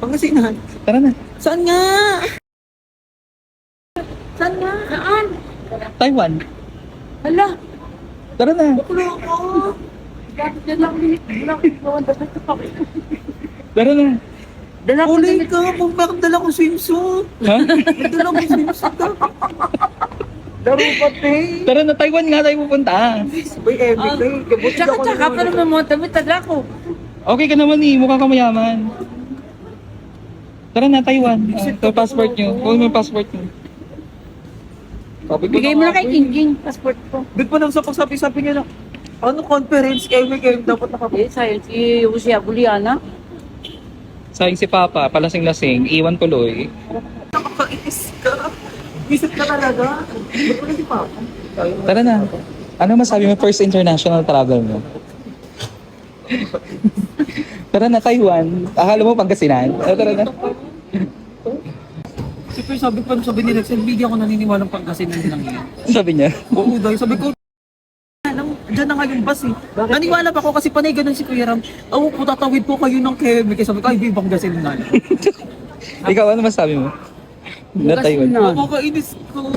Pangasinan. Tara na. Saan nga? Saan nga? Saan? Taiwan. Hala, Tara na. baklo ako. Dyan lang, Tara na. dala ko Uli ka, bakit dala ko swimsuit? Ha? Dala ko swimsuit ka. Laro pati. Tara na, Taiwan nga tayo pupunta. Uy, everyday. Tsaka pa naman mo, tabi-tadla ko. Okay ka naman eh, mukha ka mayaman. Tara na, Taiwan. Ito passport nyo. Huwag mo yung passport nyo. Bigay mo na kay King passport ko. Doon pa lang sa pagsabi-sabi niya na, ano conference, kaya dapat nakapagay. Sa'yo, si Jose Abuliana. Sayang si Papa, palasing-lasing, iwan tuloy. Nakakainis ka. Isip ka talaga. Ba't mo na si Papa? Tara na. Ano masabi mo first international travel mo? Tara na, Taiwan. Akala mo Pangasinan? Tara na. Siyempre sabi ni Rex, hindi ako naniniwalang Pangasinan lang yun. Sabi niya. Oo, dahil sabi ko, dyan na nga yung bus eh. Naniwala pa ako kasi panay ganun si Kuya Ram. Oo, putatawid po kayo ng Quebec. Sabi ko, ay, di Pangasinan. Ikaw, ano masabi mo? Na Taiwan. Nakakainis ko.